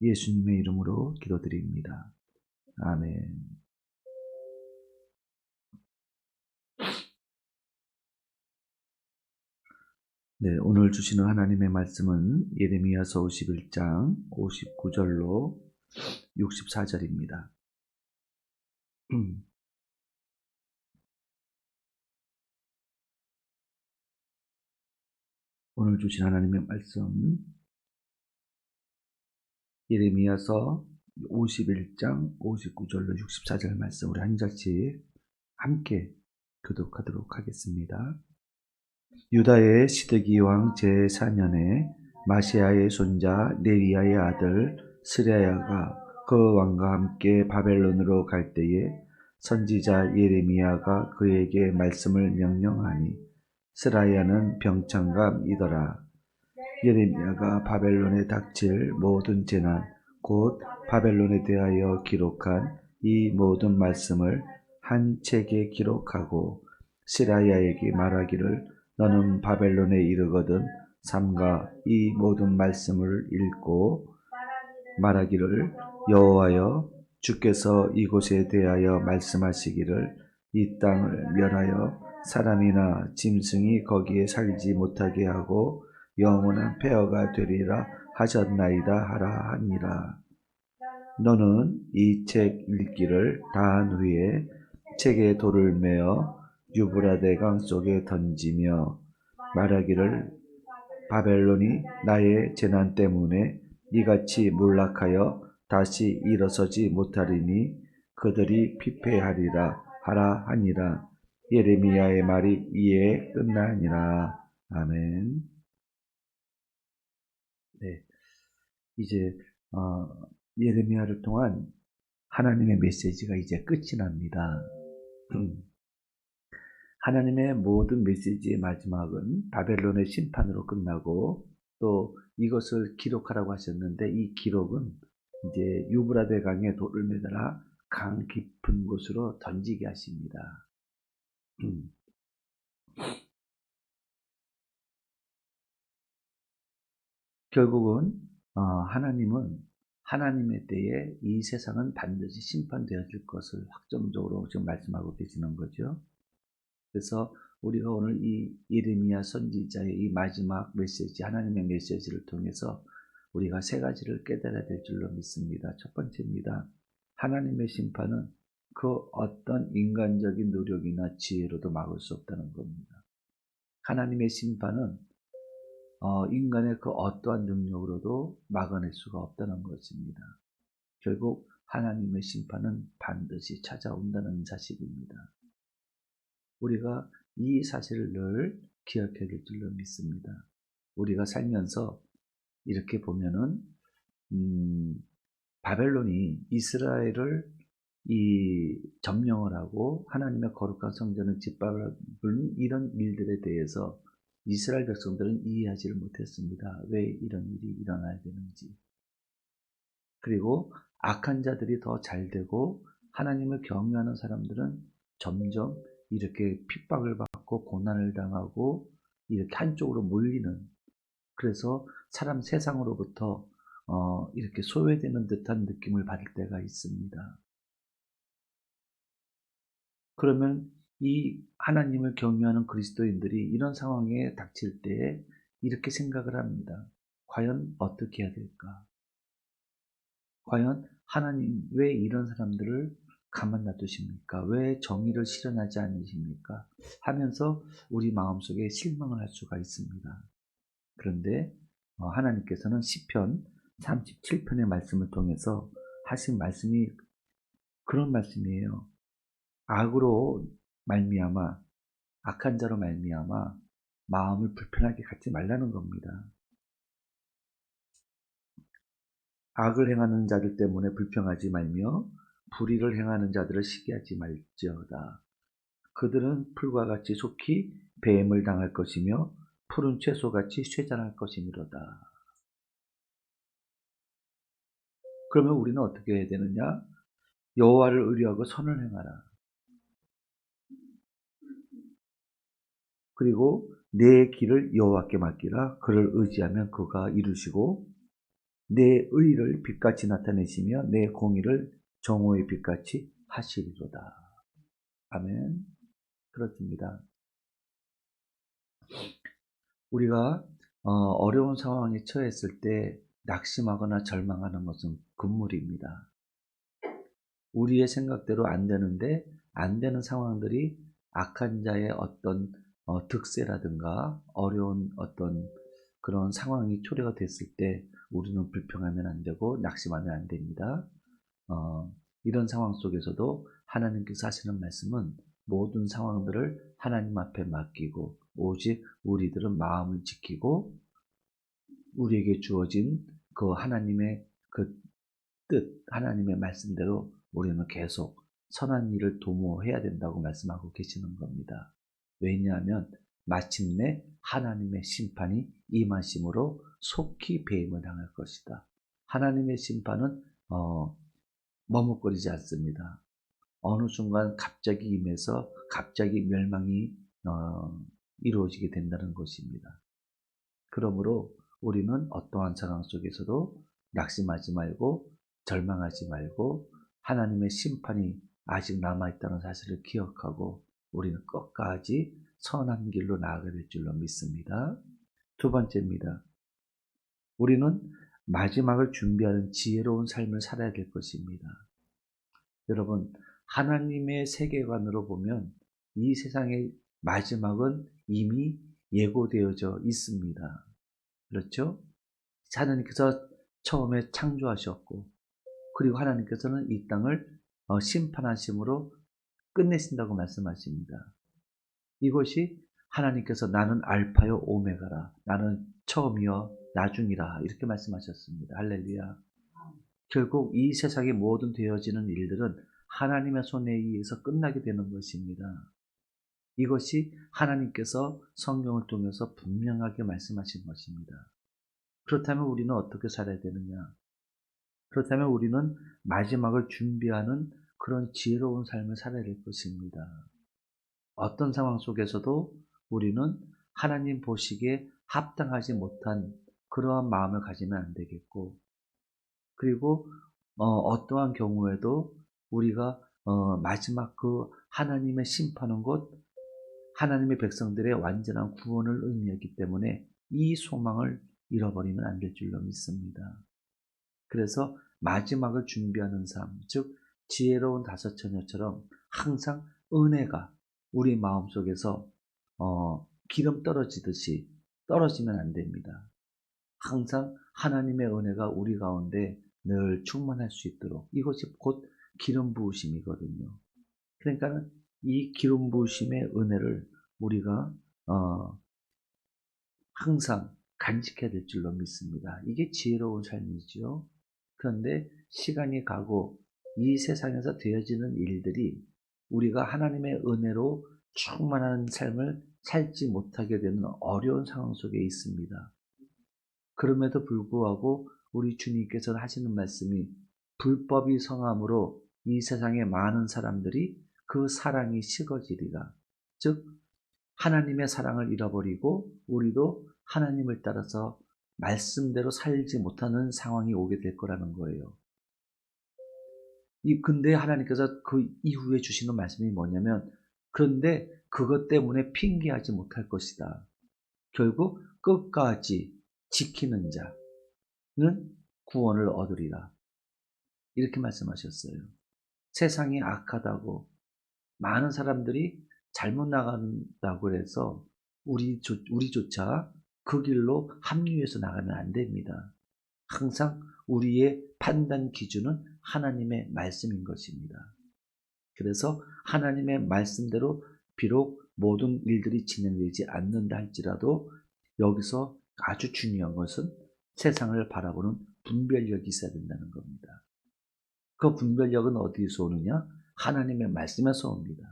예수님의 이름으로 기도드립니다. 아멘. 네, 오늘 주시는 하나님의 말씀은 예레미야서 51장 59절로 64절입니다. 오늘 주신 하나님의 말씀 예레미야서 51장 59절로 64절 말씀 우리 한 절씩 함께 교독하도록 하겠습니다. 유다의 시드기 왕 제4년에 마시아의 손자 네리야의 아들 스레야가 그 왕과 함께 바벨론으로 갈 때에 선지자 예레미야가 그에게 말씀을 명령하니 스라야는 병창감이더라. 예레미야가 바벨론에 닥칠 모든 재난 곧 바벨론에 대하여 기록한 이 모든 말씀을 한 책에 기록하고 스라야에게 말하기를 너는 바벨론에 이르거든 삼가 이 모든 말씀을 읽고 말하기를 여호와여 주께서 이곳에 대하여 말씀하시기를 이 땅을 멸하여 사람이나 짐승이 거기에 살지 못하게 하고 영원한 폐허가 되리라 하셨나이다 하라 하니라. 너는 이 책 읽기를 다 한 후에 책에 돌을 메어 유브라데 강 속에 던지며 말하기를 바벨론이 나의 재난 때문에 이같이 몰락하여 다시 일어서지 못하리니 그들이 피폐하리라 하라 하니라. 예레미야의 말이 이에 끝나니라. 아멘. 네, 이제 예레미야를 통한 하나님의 메시지가 이제 끝이 납니다. 하나님의 모든 메시지의 마지막은 바벨론의 심판으로 끝나고 또 이것을 기록하라고 하셨는데 이 기록은 이제 유브라데 강에 돌을 매달아 강 깊은 곳으로 던지게 하십니다. 결국은 하나님은 하나님의 때에 이 세상은 반드시 심판되어질 것을 확정적으로 지금 말씀하고 계시는 거죠. 그래서 우리가 오늘 이 예레미야 선지자의 이 마지막 메시지, 하나님의 메시지를 통해서 우리가 세 가지를 깨달아야 될 줄로 믿습니다. 첫 번째입니다. 하나님의 심판은 그 어떤 인간적인 노력이나 지혜로도 막을 수 없다는 겁니다. 하나님의 심판은 인간의 그 어떠한 능력으로도 막아낼 수가 없다는 것입니다. 결국 하나님의 심판은 반드시 찾아온다는 사실입니다. 우리가 이 사실을 늘 기억해야 될 줄로 믿습니다. 우리가 살면서 이렇게 보면은 바벨론이 이스라엘을 점령을 하고 하나님의 거룩한 성전을 짓밟은 이런 일들에 대해서 이스라엘 백성들은 이해하지를 못했습니다. 왜 이런 일이 일어나야 되는지. 그리고 악한 자들이 더 잘되고 하나님을 경외하는 사람들은 점점 이렇게 핍박을 받고 고난을 당하고 이렇게 한쪽으로 몰리는, 그래서 세상으로부터 이렇게 소외되는 듯한 느낌을 받을 때가 있습니다. 그러면 이 하나님을 경외하는 그리스도인들이 이런 상황에 닥칠 때에 이렇게 생각을 합니다. 과연 어떻게 해야 될까? 과연 하나님 왜 이런 사람들을 가만 놔두십니까? 왜 정의를 실현하지 않으십니까? 하면서 우리 마음속에 실망을 할 수가 있습니다. 그런데 하나님께서는 시편 37편의 말씀을 통해서 하신 말씀이 그런 말씀이에요. 악으로 말미암아, 악한 자로 말미암아 마음을 불편하게 갖지 말라는 겁니다. 악을 행하는 자들 때문에 불평하지 말며 불의를 행하는 자들을 시기하지 말지어다. 그들은 풀과 같이 속히 배임을 당할 것이며 푸른 채소같이 쇠잔할 것이니로다. 그러면 우리는 어떻게 해야 되느냐? 여호와를 의뢰하고 선을 행하라. 그리고 내 길을 여호와께 맡기라. 그를 의지하면 그가 이루시고 내 의를 빛같이 나타내시며 내 공의를 정오의 빛같이 하시리로다. 아멘. 그렇습니다. 우리가 어려운 상황에 처했을 때 낙심하거나 절망하는 것은 금물입니다. 우리의 생각대로 안 되는데 안 되는 상황들이 악한 자의 어떤 득세라든가 어려운 어떤 그런 상황이 초래가 됐을 때 우리는 불평하면 안 되고 낙심하면 안 됩니다. 이런 상황 속에서도 하나님께서 하시는 말씀은 모든 상황들을 하나님 앞에 맡기고 오직 우리들은 마음을 지키고 우리에게 주어진 그 하나님의 그 뜻, 하나님의 말씀대로 우리는 계속 선한 일을 도모해야 된다고 말씀하고 계시는 겁니다. 왜냐하면 마침내 하나님의 심판이 임하심으로 속히 배임을 당할 것이다. 하나님의 심판은 머뭇거리지 않습니다. 어느 순간 갑자기 임해서 갑자기 멸망이 이루어지게 된다는 것입니다. 그러므로 우리는 어떠한 상황 속에서도 낙심하지 말고 절망하지 말고 하나님의 심판이 아직 남아있다는 사실을 기억하고 우리는 끝까지 선한 길로 나아가야 될 줄로 믿습니다. 두 번째입니다. 우리는 마지막을 준비하는 지혜로운 삶을 살아야 될 것입니다. 여러분, 하나님의 세계관으로 보면 이 세상의 마지막은 이미 예고되어져 있습니다. 그렇죠? 하나님께서 처음에 창조하셨고 그리고 하나님께서는 이 땅을 심판하심으로 끝내신다고 말씀하십니다. 이것이 하나님께서 나는 알파요 오메가라, 나는 처음이요 나중이라 이렇게 말씀하셨습니다. 할렐루야. 결국 이 세상의 모든 되어지는 일들은 하나님의 손에 의해서 끝나게 되는 것입니다. 이것이 하나님께서 성경을 통해서 분명하게 말씀하신 것입니다. 그렇다면 우리는 어떻게 살아야 되느냐? 그렇다면 우리는 마지막을 준비하는 그런 지혜로운 삶을 살아야 될 것입니다. 어떤 상황 속에서도 우리는 하나님 보시기에 합당하지 못한 그러한 마음을 가지면 안 되겠고, 그리고 어떠한 경우에도 우리가 마지막 그 하나님의 심판은 곧 하나님의 백성들의 완전한 구원을 의미하기 때문에 이 소망을 잃어버리면 안 될 줄로 믿습니다. 그래서 마지막을 준비하는 삶, 즉 지혜로운 다섯 처녀처럼 항상 은혜가 우리 마음속에서 기름 떨어지듯이 떨어지면 안 됩니다. 항상 하나님의 은혜가 우리 가운데 늘 충만할 수 있도록, 이것이 곧 기름 부으심이거든요. 그러니까 이 기름 부으심의 은혜를 우리가 항상 간직해야 될 줄로 믿습니다. 이게 지혜로운 삶이지요. 그런데 시간이 가고 이 세상에서 되어지는 일들이 우리가 하나님의 은혜로 충만한 삶을 살지 못하게 되는 어려운 상황 속에 있습니다. 그럼에도 불구하고 우리 주님께서 하시는 말씀이 불법이 성함으로 이 세상의 많은 사람들이 그 사랑이 식어지리라. 즉 하나님의 사랑을 잃어버리고 우리도 하나님을 따라서 말씀대로 살지 못하는 상황이 오게 될 거라는 거예요. 근데 하나님께서 그 이후에 주시는 말씀이 뭐냐면, 그런데 그것 때문에 핑계하지 못할 것이다. 결국 끝까지 지키는 자는 구원을 얻으리라. 이렇게 말씀하셨어요. 세상이 악하다고 많은 사람들이 잘못 나간다고 해서 우리조차 그 길로 합류해서 나가면 안 됩니다. 항상 우리의 판단 기준은 하나님의 말씀인 것입니다. 그래서 하나님의 말씀대로 비록 모든 일들이 진행되지 않는다 할지라도 여기서 아주 중요한 것은 세상을 바라보는 분별력이 있어야 된다는 겁니다. 그 분별력은 어디서 오느냐? 하나님의 말씀에서 옵니다.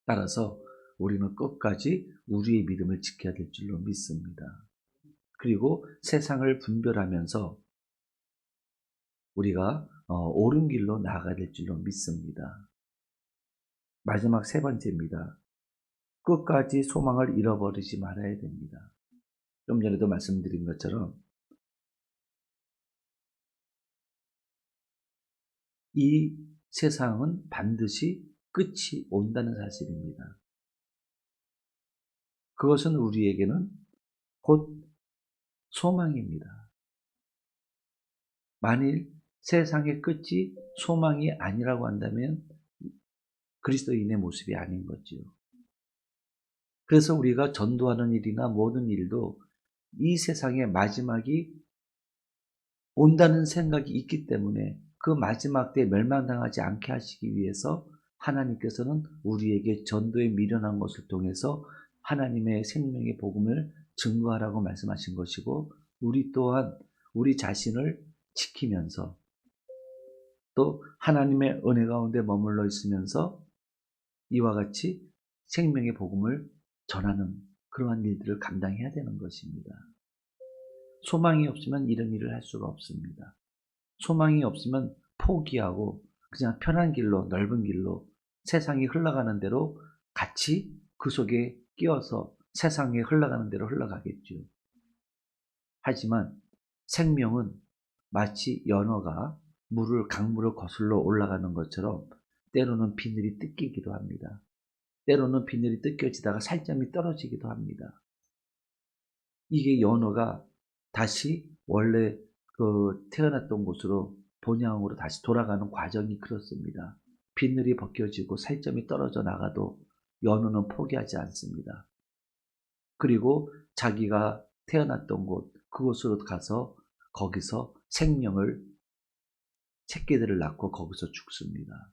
따라서 우리는 끝까지 우리의 믿음을 지켜야 될 줄로 믿습니다. 그리고 세상을 분별하면서 우리가 옳은 길로 나아가야 될 줄로 믿습니다. 마지막 세 번째입니다. 끝까지 소망을 잃어버리지 말아야 됩니다. 좀 전에도 말씀드린 것처럼 이 세상은 반드시 끝이 온다는 사실입니다. 그것은 우리에게는 곧 소망입니다. 만일 세상의 끝이 소망이 아니라고 한다면 그리스도인의 모습이 아닌 거지요. 그래서 우리가 전도하는 일이나 모든 일도 이 세상의 마지막이 온다는 생각이 있기 때문에 그 마지막 때 멸망당하지 않게 하시기 위해서 하나님께서는 우리에게 전도에 미련한 것을 통해서 하나님의 생명의 복음을 증거하라고 말씀하신 것이고, 우리 또한 우리 자신을 지키면서 또 하나님의 은혜 가운데 머물러 있으면서 이와 같이 생명의 복음을 전하는 그러한 일들을 감당해야 되는 것입니다. 소망이 없으면 이런 일을 할 수가 없습니다. 소망이 없으면 포기하고 그냥 편한 길로, 넓은 길로 세상이 흘러가는 대로 같이 그 속에 끼어서 세상에 흘러가는 대로 흘러가겠죠. 하지만 생명은 마치 연어가 강물을 거슬러 올라가는 것처럼 때로는 비늘이 뜯기기도 합니다. 때로는 비늘이 뜯겨지다가 살점이 떨어지기도 합니다. 이게 연어가 다시 원래 태어났던 곳으로 본향으로 다시 돌아가는 과정이 그렇습니다. 비늘이 벗겨지고 살점이 떨어져 나가도 연어는 포기하지 않습니다. 그리고 자기가 태어났던 곳, 그곳으로 가서 거기서 생명을, 새끼들을 낳고 거기서 죽습니다.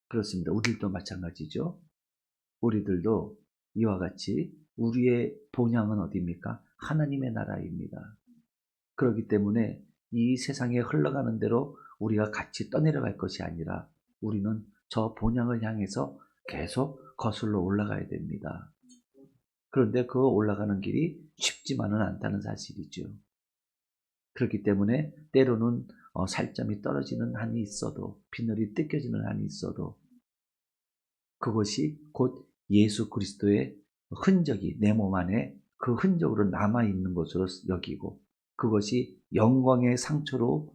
그렇습니다. 우리들도 마찬가지죠. 우리들도 이와 같이 우리의 본향은 어디입니까? 하나님의 나라입니다. 그렇기 때문에 이 세상에 흘러가는 대로 우리가 같이 떠내려갈 것이 아니라 우리는 저 본향을 향해서 계속 거슬러 올라가야 됩니다. 그런데 그 올라가는 길이 쉽지만은 않다는 사실이죠. 그렇기 때문에 때로는 살점이 떨어지는 한이 있어도, 비늘이 뜯겨지는 한이 있어도 그것이 곧 예수 그리스도의 흔적이 내 몸 안에 그 흔적으로 남아있는 것으로 여기고, 그것이 영광의 상처로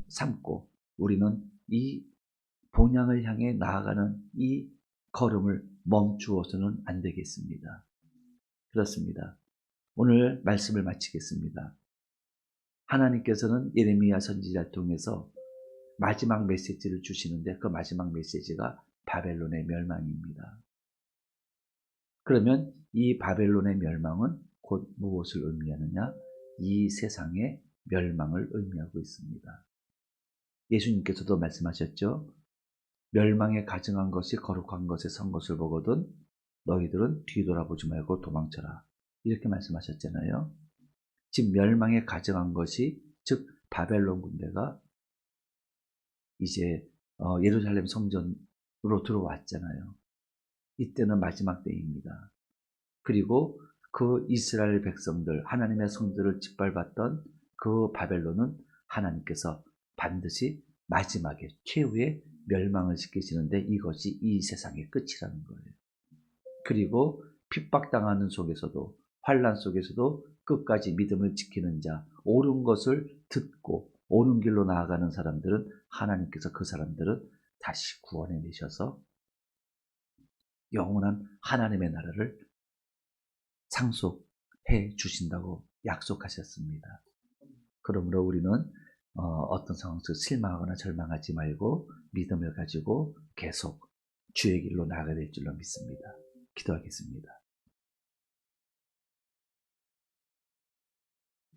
삼고 우리는 이 본향을 향해 나아가는 이 걸음을 멈추어서는 안 되겠습니다. 그렇습니다. 오늘 말씀을 마치겠습니다. 하나님께서는 예레미야 선지자를 통해서 마지막 메시지를 주시는데 그 마지막 메시지가 바벨론의 멸망입니다. 그러면 이 바벨론의 멸망은 곧 무엇을 의미하느냐? 이 세상의 멸망을 의미하고 있습니다. 예수님께서도 말씀하셨죠. 멸망에 가증한 것이 거룩한 것에 선 것을 보거든 너희들은 뒤돌아보지 말고 도망쳐라. 이렇게 말씀하셨잖아요. 지금 멸망에 가증한 것이, 즉 바벨론 군대가 이제 예루살렘 성전으로 들어왔잖아요. 이때는 마지막 때입니다. 그리고 그 이스라엘 백성들, 하나님의 성들을 짓밟았던 그 바벨론은 하나님께서 반드시 마지막에 최후의 멸망을 시키시는데 이것이 이 세상의 끝이라는 거예요. 그리고 핍박당하는 속에서도, 환난 속에서도 끝까지 믿음을 지키는 자, 옳은 것을 듣고 옳은 길로 나아가는 사람들은 하나님께서 그 사람들은 다시 구원해 내셔서 영원한 하나님의 나라를 상속해 주신다고 약속하셨습니다. 그러므로 우리는 어떤 상황에서 실망하거나 절망하지 말고 믿음을 가지고 계속 주의 길로 나아가야 될 줄로 믿습니다. 기도하겠습니다.